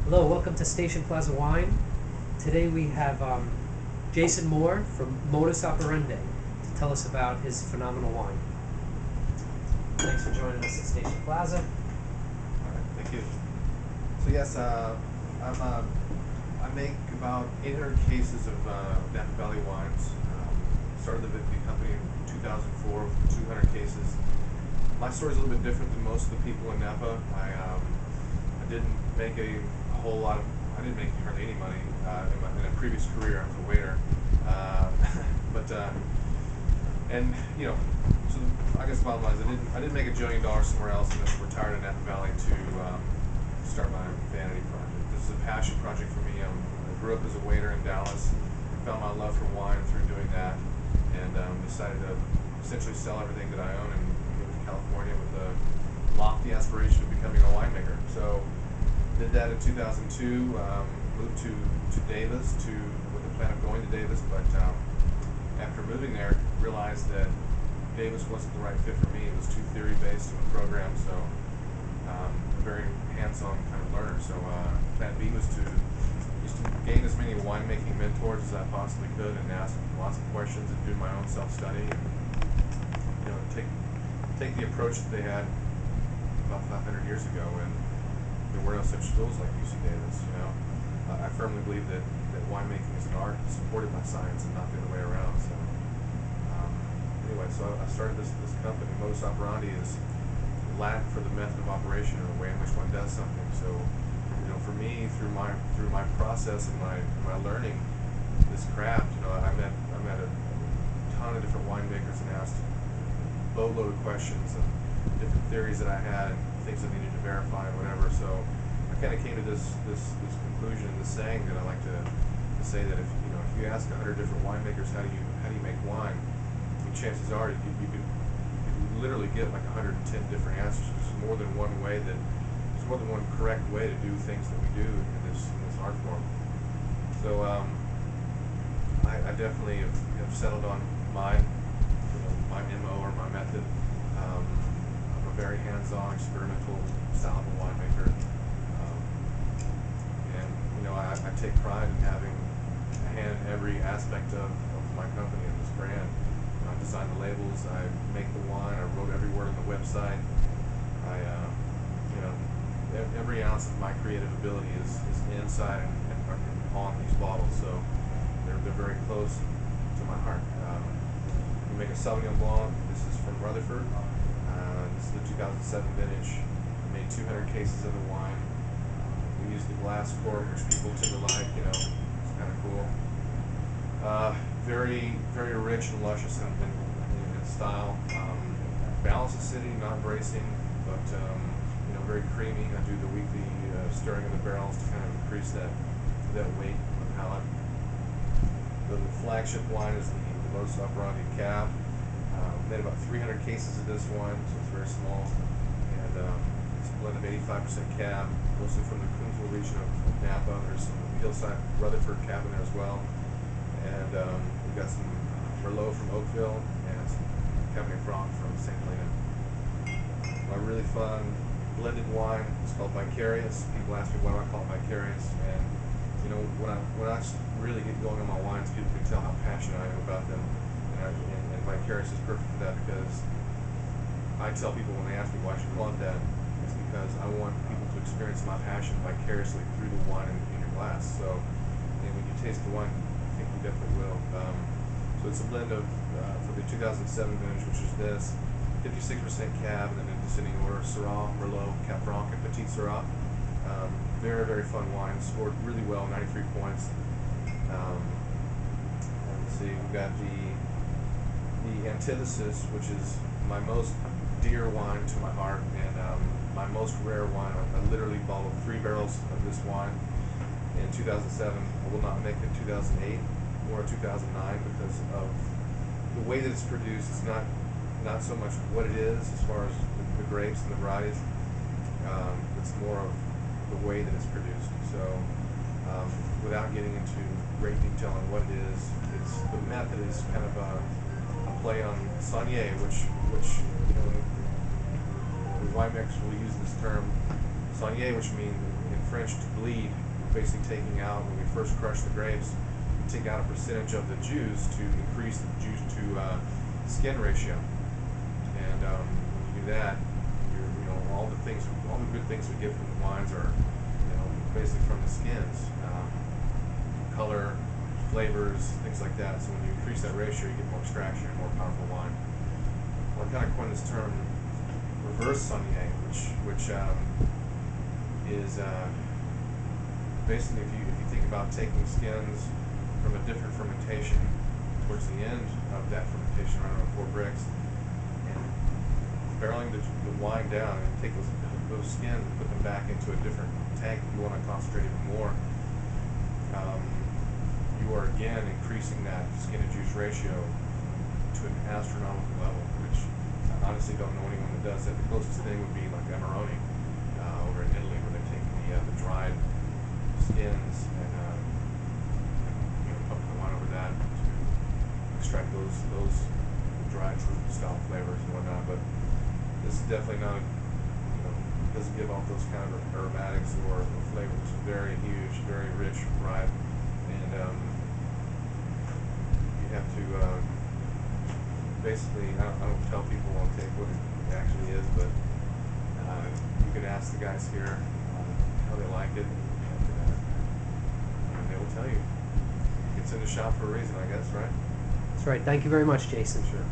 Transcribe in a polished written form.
Hello, welcome to Station Plaza Wine. Today we have Jason Moore from Modus Operandi to tell us about his phenomenal wine. Thanks for joining us at Station Plaza. All right, thank you. So yes, I make about 800 cases of Napa Valley wines. Started the company in 2004 with 200 cases. My story's a little bit different than most of the people in Napa. I didn't make a whole lot of, I didn't make hardly any money in a previous career. I was a waiter, and you know, so I guess the bottom line is I didn't make $1 billion somewhere else, and then retired in Napa Valley to start my vanity project. This is a passion project for me. I grew up as a waiter in Dallas, found my love for wine through doing that, and decided to essentially sell everything that I own and move to California with the lofty aspiration of becoming a winemaker. So did that in 2002, moved to Davis with the plan of going to Davis, but after moving there, realized that Davis wasn't the right fit for me. It was too theory-based of a program, so a very hands-on kind of learner. So plan B was to gain as many winemaking mentors as I possibly could and ask lots of questions and do my own self-study and take the approach that they had about 500 years ago when there were no such schools like UC Davis. I firmly believe that winemaking is an art supported by science and not the other way around. So anyway, so I started this company. Modus Operandi is Latin for the method of operation, or the way in which one does something. So for me, through my process and my learning this craft, I met a ton of different winemakers and asked boatload of questions and different theories that I had and things I needed to verify and whatever. So I kind of came to this conclusion, this saying that I like to say that if you ask 100 different winemakers how do you make wine, chances are you could literally get like 110 different answers. There's more than one correct way to do things that we do in this art form. So I definitely have settled on my MO or my method. I'm a very hands-on, experimental style of a winemaker, and I take pride in having a hand in every aspect of my company and this brand. I design the labels, I make the wine, I wrote every word on the website. Every ounce of my creative ability is inside and on these bottles, so they're very close to my heart. We make a Sauvignon Blanc. This is from Rutherford. This is the 2007 vintage. We made 200 cases of the wine. We use the glass cork, which people tend to like. It's kind of cool. Very, very rich and luscious in style. Balanced acidity, not bracing, but very creamy. I do the weekly stirring of the barrels to kind of increase that weight on the palate. The flagship wine is the Modus Operandi Cab. Made about 300 cases of this one, so it's very small, and it's a blend of 85% Cab, mostly from the Coonsville region of Napa. There's some hillside Rutherford Cab in there as well. And we've got some Merlot from Oakville and some Cabernet Franc from St. Helena. A really fun blended wine. It's called Vicarious. People ask me why do I call it Vicarious, and when I really get going on my wines, people can tell how passionate I am about them, and Vicarious is perfect for that because I tell people when they ask me why I should call it that, it's because I want people to experience my passion vicariously through the wine in your glass. So when you taste the wine, I think you definitely will. So it's a blend of, for the 2007 vintage, which is this, 56% Cab, and then in descending order, Syrah, Merlot, Cab Franc, and Petit Syrah. Very, very fun wine. Scored really well, 93 points. Let's see, we've got the Antithesis, which is my most dear wine to my heart, and my most rare wine. I literally bottled 3 barrels of this wine in 2007. I will not make it 2008 or 2009 because of the way that it's produced. It's not so much what it is as far as the grapes and the varieties. It's more of the way that it's produced. So without getting into great detail on what it is, the method is kind of a play on Saunier, which the winemakers will use this term Saunier, which means in French, to bleed. We're basically taking out, when we first crush the grapes, we take out a percentage of the juice to increase the juice to skin ratio. And when you do that, all the good things we get from the wines are, basically from the skins, color, flavors, things like that. So when you increase that ratio, you get more extraction and more powerful wine. Well, I kind of coined this term reverse sommelier, which is basically if you think about taking skins from a different fermentation towards the end of that fermentation, around 4 bricks, and barreling the wine down and take those skins and put them back into a different tank. You want to concentrate even more. You are again increasing that skin to juice ratio to an astronomical level, which I honestly don't know anyone that does that. The closest thing would be like Amarone over in Italy, where they're taking the dried skins and pumping the wine over that to extract those dried fruit style flavors and whatnot. But this is definitely not, doesn't give off those kind of aromatics or flavors. It's very huge, very rich, ripe, and you have to basically, I don't tell people on tape what it actually is, but you can ask the guys here how they liked it, and they will tell you. It's in the shop for a reason, I guess, right? That's right. Thank you very much, Jason. Sure.